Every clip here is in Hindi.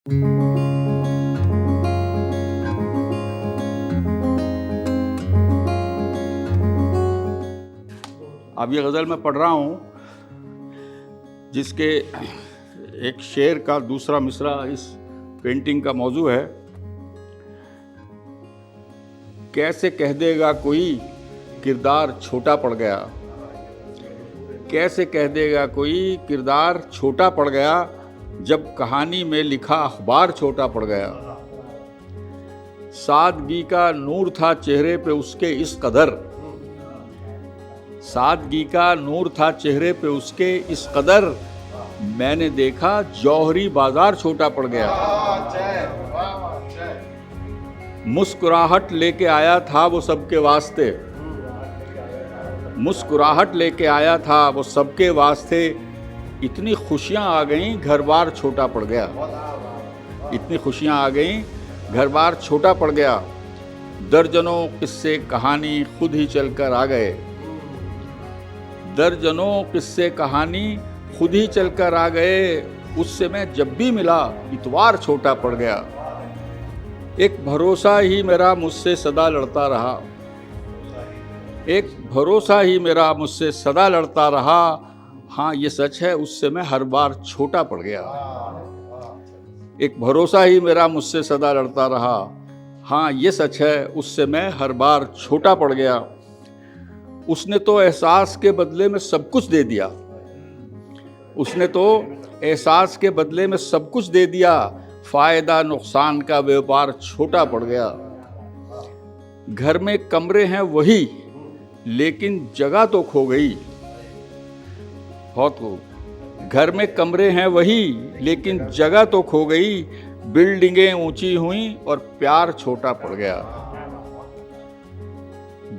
अब ये गज़ल मैं पढ़ रहा हूँ जिसके एक शेर का दूसरा मिसरा इस पेंटिंग का मौजू है। कैसे कह देगा कोई किरदार छोटा पड़ गया, कैसे कह देगा कोई किरदार छोटा पड़ गया, जब कहानी में लिखा अखबार छोटा पड़ गया। सादगी का नूर था चेहरे पे उसके इस कदर, सादगी का नूर था चेहरे पे उसके इस कदर, मैंने देखा जौहरी बाजार छोटा पड़ गया। मुस्कुराहट लेके आया था वो सबके वास्ते, मुस्कुराहट लेके आया था वो सबके वास्ते, इतनी खुशियां आ गईं घर बार छोटा पड़ गया, इतनी खुशियां आ गईं घर बार छोटा पड़ गया। दर्जनों किस्से कहानी खुद ही चलकर आ गए, दर्जनों किस्से कहानी खुद ही चलकर आ गए, उससे मैं जब भी मिला इतवार छोटा पड़ गया। एक भरोसा ही मेरा मुझसे सदा लड़ता रहा, एक भरोसा ही मेरा मुझसे सदा लड़ता रहा, हाँ ये सच है उससे मैं हर बार छोटा पड़ गया। एक भरोसा ही मेरा मुझसे सदा लड़ता रहा, हाँ ये सच है उससे मैं हर बार छोटा पड़ गया। उसने तो एहसास के बदले में सब कुछ दे दिया, उसने तो एहसास के बदले में सब कुछ दे दिया, फायदा नुकसान का व्यापार छोटा पड़ गया। घर में कमरे हैं वही लेकिन जगह तो खो गई, बहुत खूब। घर में कमरे हैं वही लेकिन जगह तो खो गई, बिल्डिंगें ऊंची हुई और प्यार छोटा पड़ गया।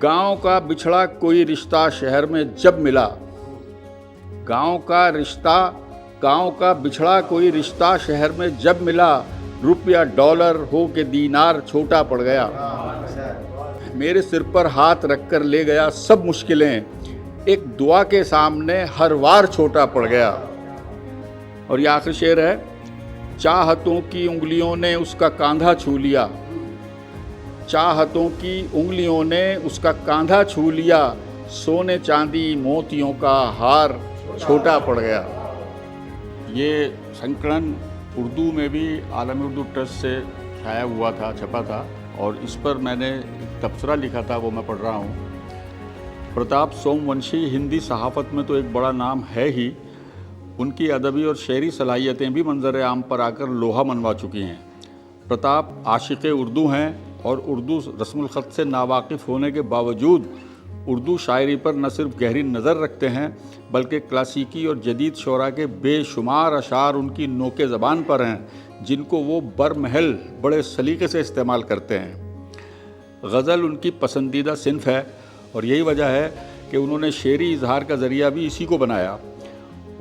गांव का बिछड़ा कोई रिश्ता शहर में जब मिला, गांव का बिछड़ा कोई रिश्ता शहर में जब मिला, रुपया डॉलर हो के दीनार छोटा पड़ गया। मेरे सिर पर हाथ रखकर ले गया सब मुश्किलें, एक दुआ के सामने हर वार छोटा पड़ गया। और ये आखिरी शेर है, चाहतों की उंगलियों ने उसका कांधा छू लिया, चाहतों की उंगलियों ने उसका कांधा छू लिया, सोने चांदी मोतियों का हार छोटा पड़ गया। ये संकलन उर्दू में भी आलमी उर्दू ट्रस्ट से छाया हुआ था, छपा था, और इस पर मैंने तबसरा लिखा था, वो मैं पढ़ रहा हूँ। प्रताप सोमवंशी हिंदी सहाफ़त में तो एक बड़ा नाम है ही, उनकी अदबी और शेरी सलाहियतें भी मंजर आम पर आकर लोहा मनवा चुकी हैं। प्रताप आशिक़ उर्दू हैं और उर्दू रस्मुल ख़त से नावाकिफ़ होने के बावजूद उर्दू शायरी पर न सिर्फ गहरी नज़र रखते हैं बल्कि क्लासिकी और जदीद शोरा के बेशुमार अशार उनकी नोके ज़बान पर हैं, जिनको वो बरमहल बड़े सलीक़े से इस्तेमाल करते हैं। गज़ल उनकी पसंदीदा सिन्फ़ है और यही वजह है कि उन्होंने शेरी इजहार का ज़रिया भी इसी को बनाया।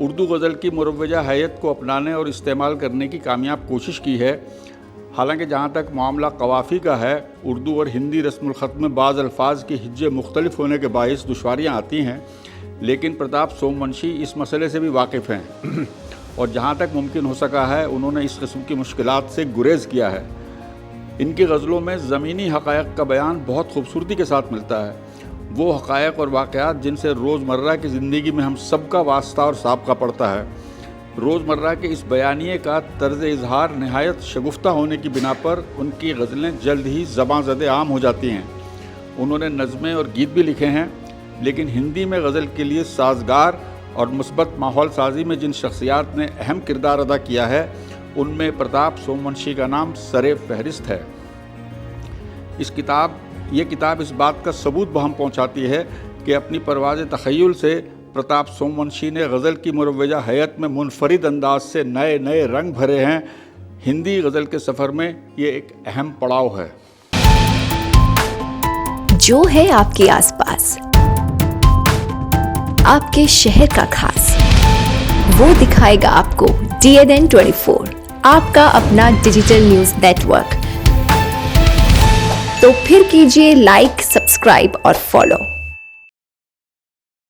उर्दू गज़ल की मुरव्वजा हैयत को अपनाने और इस्तेमाल करने की कामयाब कोशिश की है। हालांकि जहाँ तक मामला कवाफ़ी का है, उर्दू और हिंदी रस्मुल ख़त में बाज़ अल्फाज के हिज्जे मुख्तलिफ होने के बाइस दुश्वारियाँ आती हैं, लेकिन प्रताप सोमवंशी इस मसले से भी वाकिफ़ हैं और जहाँ तक मुमकिन हो सका है उन्होंने इस किस्म की मुश्किलात से गुरेज़ किया है। इनकी गज़लों में ज़मीनी हक़ायक़ का बयान बहुत खूबसूरती के साथ मिलता है, वो हक़ायक़ और वाक़यात जिनसे रोज़मर्रा की ज़िंदगी में हम सब का वास्ता और साबका पड़ता है। रोज़मर्रा के इस बयानिए का तर्ज़ इज़हार नहायत शगुफ्ता होने की बिना पर उनकी गज़लें जल्द ही ज़बां ज़दे आम हो जाती हैं। उन्होंने नज़में और गीत भी लिखे हैं, लेकिन हिंदी में गज़ल के लिए साजगार और मुस्बत माहौल साजी में जिन शख्सियात ने अहम किरदार अदा किया है, उनमें प्रताप सोमवंशी का नाम सरे फहरिस्त है। ये किताब इस बात का सबूत बहम पहुँचाती है कि अपनी परवाज़ तख़य्युल से प्रताप सोमवंशी ने गज़ल की मुरव्वजा हैयत में मुनफरिद अंदाज से नए नए रंग भरे हैं। हिंदी गज़ल के सफ़र में ये एक अहम पड़ाव है। जो है आपके आसपास, आपके शहर का खास, वो दिखाएगा आपको DNN 24, आपका अपना डिजिटल न्यूज़ नेटवर्क। तो फिर कीजिए लाइक, सब्सक्राइब और फॉलो।